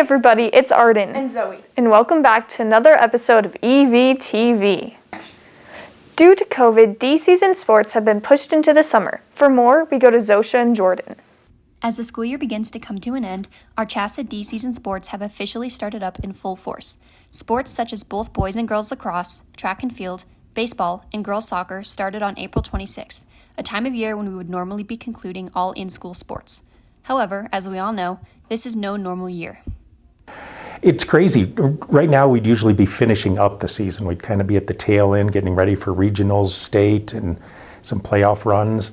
everybody, it's Arden and Zoe, and welcome back to another episode of EVTV. Due to COVID, D-season sports have been pushed into the summer. For more, we go to Zosha and Jordan. As the school year begins to come to an end, our CHSAA D-season sports have officially started up in full force. Sports such as both boys and girls lacrosse, track and field, baseball, and girls soccer started on April 26th, a time of year when we would normally be concluding all in-school sports. However, as we all know, this is no normal year. It's crazy. Right now, we'd usually be finishing up the season. We'd kind of be at the tail end, getting ready for regionals, state, and some playoff runs.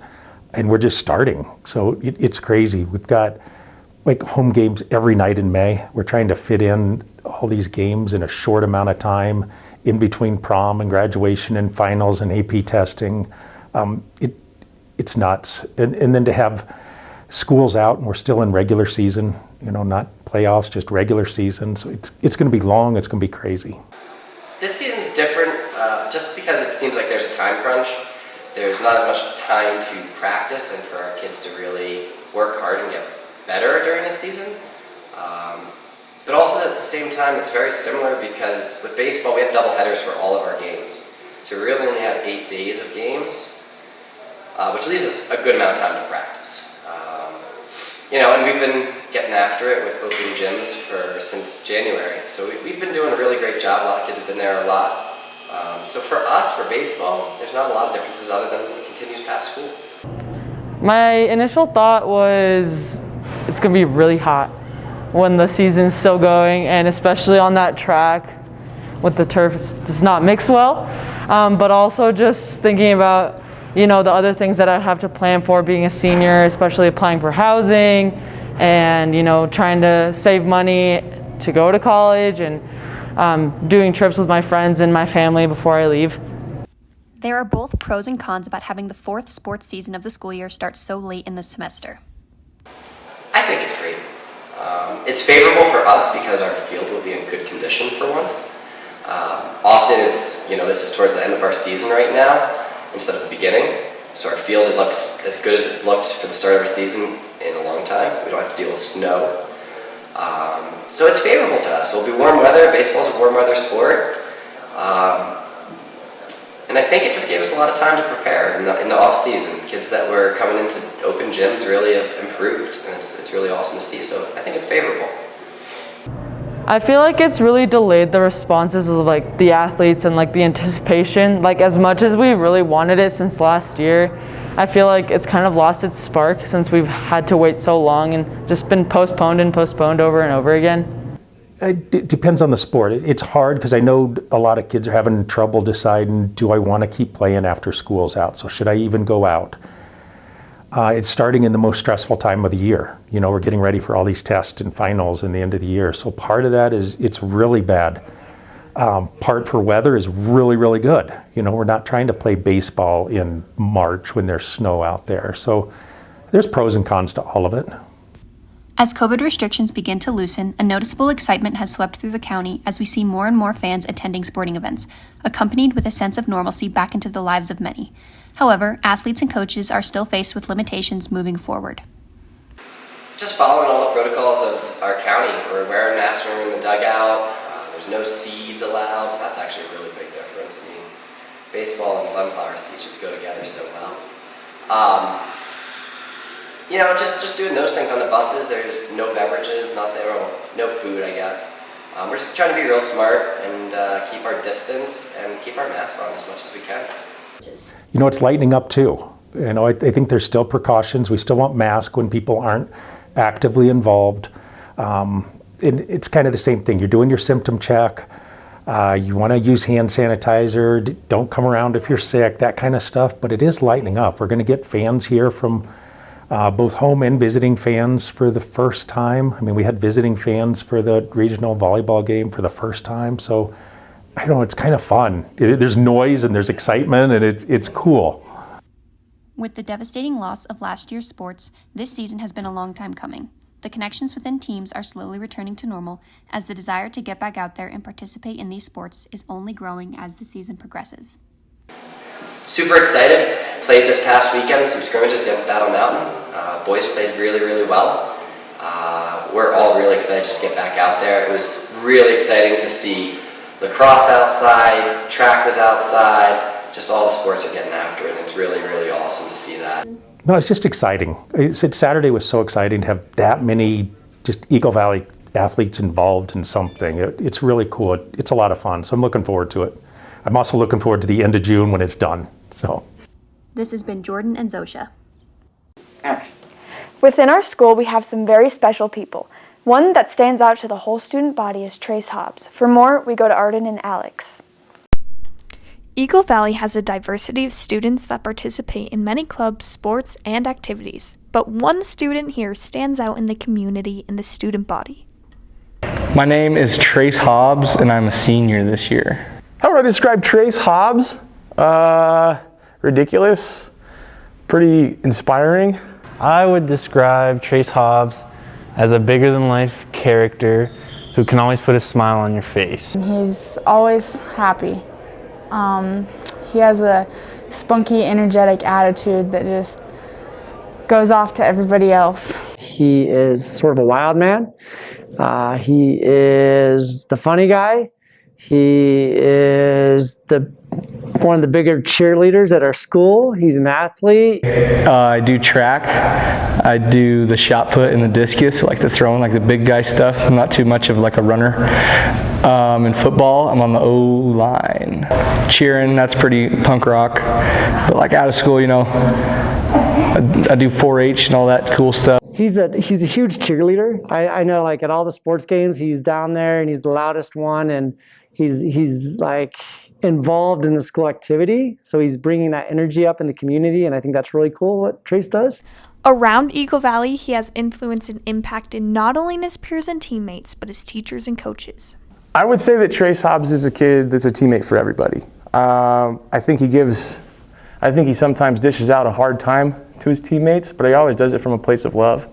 And we're just starting. So it's crazy. We've got like home games every night in May. We're trying to fit in all these games in a short amount of time in between prom and graduation and finals and AP testing. It's nuts. And then to have school's out and we're still in regular season, not playoffs, just regular season. So it's going to be long, it's going to be crazy. This season's different just because it seems like there's a time crunch. There's not as much time to practice and for our kids to really work hard and get better during this season. But also at the same time, it's very similar because with baseball, we have double headers for all of our games. So we really only have 8 days of games, which leaves us a good amount of time to practice. And we've been getting after it with open gyms since January. So we've been doing a really great job. A lot of kids have been there a lot. So for us, for baseball, there's not a lot of differences other than it continues past school. My initial thought was it's going to be really hot when the season's still going, and especially on that track with the turf, it does not mix well. But also just thinking about the other things that I'd have to plan for being a senior, especially applying for housing and, trying to save money to go to college and doing trips with my friends and my family before I leave. There are both pros and cons about having the fourth sports season of the school year start so late in the semester. I think it's great. It's favorable for us because our field will be in good condition for once. Often it's, this is towards the end of our season right now instead of the beginning. So our field, it looks as good as it's looked for the start of our season in a long time. We don't have to deal with snow. So it's favorable to us. It'll be warm weather. Baseball's a warm weather sport. And I think it just gave us a lot of time to prepare in the off season. Kids that were coming into open gyms really have improved, and it's really awesome to see. So I think it's favorable. I feel like it's really delayed the responses of the athletes and the anticipation. As much as we really wanted it since last year, I feel like it's kind of lost its spark since we've had to wait so long and just been postponed over and over again. It depends on the sport. It's hard because I know a lot of kids are having trouble deciding, do I want to keep playing after school's out? So should I even go out? It's starting in the most stressful time of the year. We're getting ready for all these tests and finals in the end of the year. So part of that is it's really bad. Part for weather is really, really good. We're not trying to play baseball in March when there's snow out there. So there's pros and cons to all of it. As COVID restrictions begin to loosen, a noticeable excitement has swept through the county as we see more and more fans attending sporting events, accompanied with a sense of normalcy back into the lives of many. However, athletes and coaches are still faced with limitations moving forward. Just following all the protocols of our county. We're wearing masks when we're in the dugout. There's no seeds allowed. That's actually a really big difference. Baseball and sunflower seeds just go together so well. Just doing those things on the buses. There's no beverages, nothing, or no food, I guess. We're just trying to be real smart and keep our distance and keep our masks on as much as we can. It's lightening up too. I think there's still precautions. We still want masks when people aren't actively involved. It's kind of the same thing. You're doing your symptom check. You want to use hand sanitizer. Don't come around if you're sick, that kind of stuff. But it is lightening up. We're going to get fans here from both home and visiting fans for the first time. We had visiting fans for the regional volleyball game for the first time. So I don't know, it's kind of fun. There's noise and there's excitement and it's cool. With the devastating loss of last year's sports, this season has been a long time coming. The connections within teams are slowly returning to normal as the desire to get back out there and participate in these sports is only growing as the season progresses. Super excited. Played this past weekend some scrimmages against Battle Mountain. Boys played really, really well. we're all really excited just to get back out there. It was really exciting to see lacrosse outside, track was outside, just all the sports are getting after it, and it's really, really awesome to see that. No, it's just exciting. Saturday was so exciting to have that many just Eagle Valley athletes involved in something. It's really cool. It's a lot of fun, so I'm looking forward to it. I'm also looking forward to the end of June when it's done. So. This has been Jordan and Zosha. Within our school, we have some very special people. One that stands out to the whole student body is Trace Hobbs. For more, we go to Arden and Alex. Eagle Valley has a diversity of students that participate in many clubs, sports, and activities. But one student here stands out in the community and the student body. My name is Trace Hobbs, and I'm a senior this year. How would I describe Trace Hobbs? Ridiculous, pretty inspiring. I would describe Trace Hobbs as a bigger-than-life character who can always put a smile on your face. He's always happy. He has a spunky, energetic attitude that just goes off to everybody else. He is sort of a wild man. He is the funny guy. He is one of the bigger cheerleaders at our school. He's an athlete. I do track. I do the shot put and the discus, like the throwing, like the big guy stuff. I'm not too much of like a runner. In football, I'm on the O-line. Cheering, that's pretty punk rock. But like out of school, you know, I do 4-H and all that cool stuff. He's a huge cheerleader. I know, like at all the sports games, he's down there and he's the loudest one, and he's like involved in the school activity. So he's bringing that energy up in the community, and I think that's really cool what Trace does. Around Eagle Valley, he has influence and impact in not only his peers and teammates, but his teachers and coaches. I would say that Trace Hobbs is a kid that's a teammate for everybody. I think he sometimes dishes out a hard time to his teammates, but he always does it from a place of love.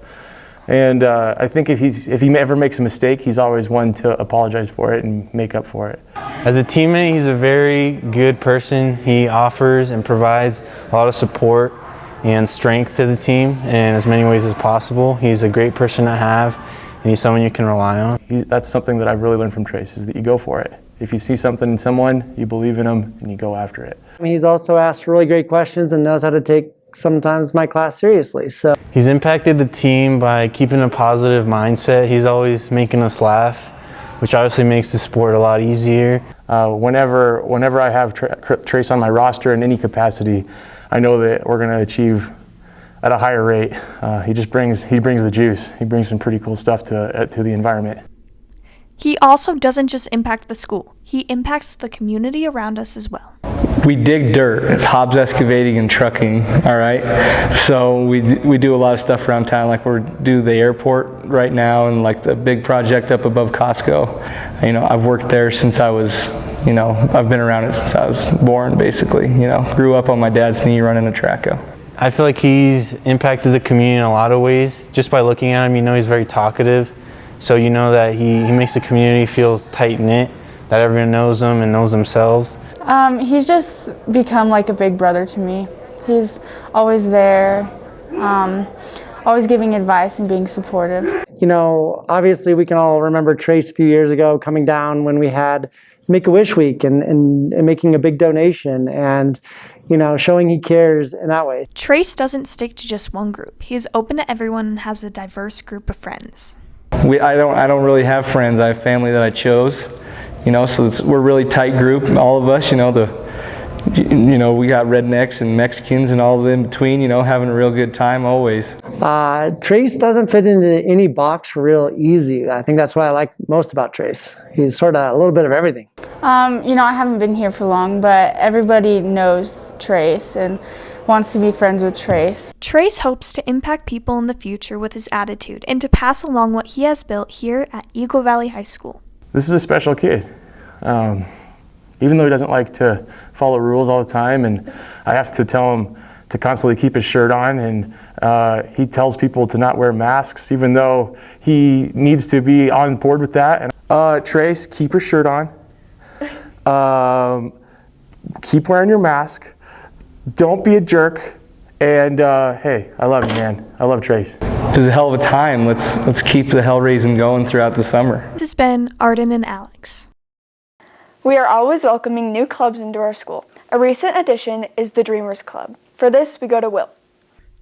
And I think if he ever makes a mistake, he's always one to apologize for it and make up for it. As a teammate, he's a very good person. He offers and provides a lot of support and strength to the team in as many ways as possible. He's a great person to have, and he's someone you can rely on. That's something that I've really learned from Trace, is that you go for it. If you see something in someone, you believe in them, and you go after it. He's also asked really great questions and knows how to take sometimes my class seriously. So he's impacted the team by keeping a positive mindset. He's always making us laugh, which obviously makes the sport a lot easier. Whenever I have Trace on my roster in any capacity, I know that we're going to achieve at a higher rate. He brings the juice. He brings some pretty cool stuff to the environment. He also doesn't just impact the school, he impacts the community around us as well. We dig dirt. It's Hobbs excavating and trucking, all right? So we do a lot of stuff around town, like we do the airport right now and like the big project up above Costco. You know, I've worked there since I was, you know, I've been around it since I was born, basically. You know, grew up on my dad's knee running a traco. I feel like he's impacted the community in a lot of ways. Just by looking at him, you know he's very talkative. So you know that he makes the community feel tight-knit, that everyone knows him and knows themselves. He's just become like a big brother to me. He's always there, always giving advice and being supportive. You know, obviously we can all remember Trace a few years ago coming down when we had Make-A-Wish Week and making a big donation and, you know, showing he cares in that way. Trace doesn't stick to just one group. He is open to everyone and has a diverse group of friends. I don't really have friends. I have family that I chose, you know. So we're a really tight group, all of us. You know, we got rednecks and Mexicans and all of them in between. You know, having a real good time always. Trace doesn't fit into any box real easy. I think that's what I like most about Trace. He's sort of a little bit of everything. You know, I haven't been here for long, but everybody knows Trace and wants to be friends with Trace. Trace hopes to impact people in the future with his attitude and to pass along what he has built here at Eagle Valley High School. This is a special kid. Even though he doesn't like to follow rules all the time, and I have to tell him to constantly keep his shirt on, and he tells people to not wear masks, even though he needs to be on board with that. And Trace, keep your shirt on. Keep wearing your mask. Don't be a jerk, And hey, I love you, man. I love Trace. It was a hell of a time. Let's keep the hell raising going throughout the summer. This has been Arden and Alex. We are always welcoming new clubs into our school. A recent addition is the Dreamers Club. For this, we go to Will.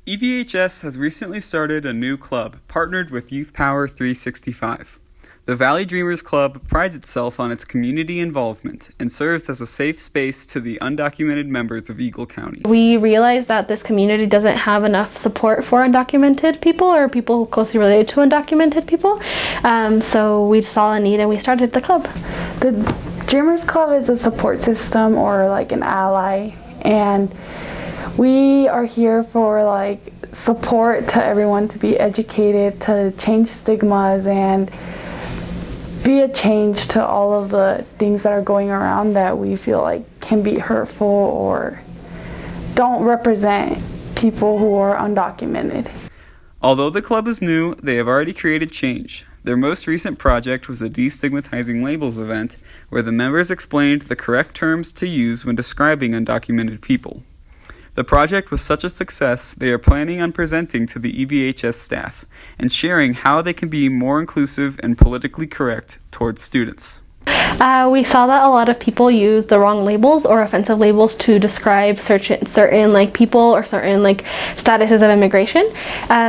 EVHS has recently started a new club partnered with Youth Power 365. The Valley Dreamers Club prides itself on its community involvement and serves as a safe space to the undocumented members of Eagle County. We realized that this community doesn't have enough support for undocumented people or people closely related to undocumented people. So we saw a need and we started the club. The Dreamers Club is a support system or like an ally, and we are here for like support to everyone to be educated, to change stigmas and be a change to all of the things that are going around that we feel like can be hurtful or don't represent people who are undocumented. Although the club is new, they have already created change. Their most recent project was a destigmatizing labels event where the members explained the correct terms to use when describing undocumented people. The project was such a success, they are planning on presenting to the EVHS staff and sharing how they can be more inclusive and politically correct towards students. We saw that a lot of people use the wrong labels or offensive labels to describe certain like people or certain like statuses of immigration.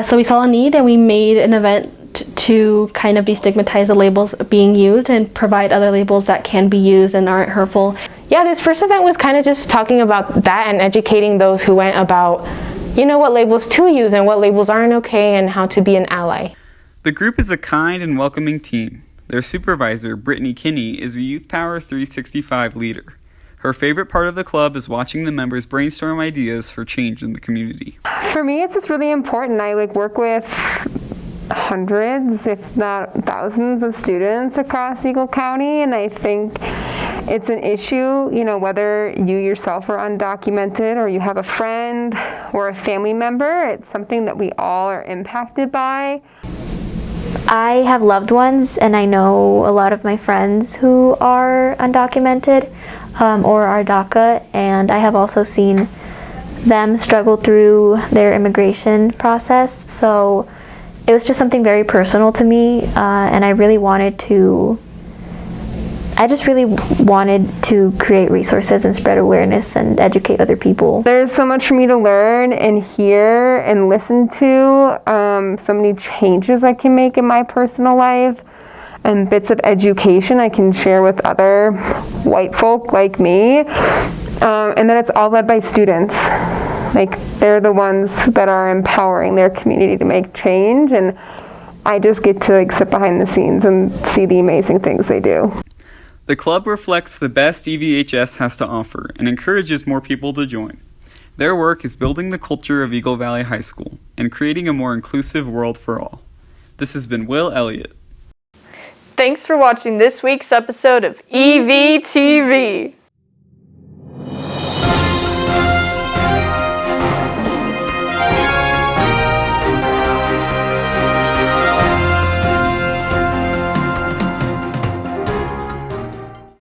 So we saw a need and we made an event to kind of destigmatize the labels being used and provide other labels that can be used and aren't hurtful. Yeah, this first event was kind of just talking about that and educating those who went about, what labels to use and what labels aren't okay and how to be an ally. The group is a kind and welcoming team. Their supervisor, Brittany Kinney, is a Youth Power 365 leader. Her favorite part of the club is watching the members brainstorm ideas for change in the community. For me, it's just really important. I work with hundreds, if not thousands of students across Eagle County, and I think it's an issue, whether you yourself are undocumented or you have a friend or a family member, it's something that we all are impacted by. I have loved ones, and I know a lot of my friends who are undocumented or are DACA, and I have also seen them struggle through their immigration process. So it was just something very personal to me, and I just really wanted to create resources and spread awareness and educate other people. There's so much for me to learn and hear and listen to, so many changes I can make in my personal life and bits of education I can share with other white folk like me. And then it's all led by students. They're the ones that are empowering their community to make change, and I just get to sit behind the scenes and see the amazing things they do. The club reflects the best EVHS has to offer and encourages more people to join. Their work is building the culture of Eagle Valley High School and creating a more inclusive world for all. This has been Will Elliott. Thanks for watching this week's episode of EVTV.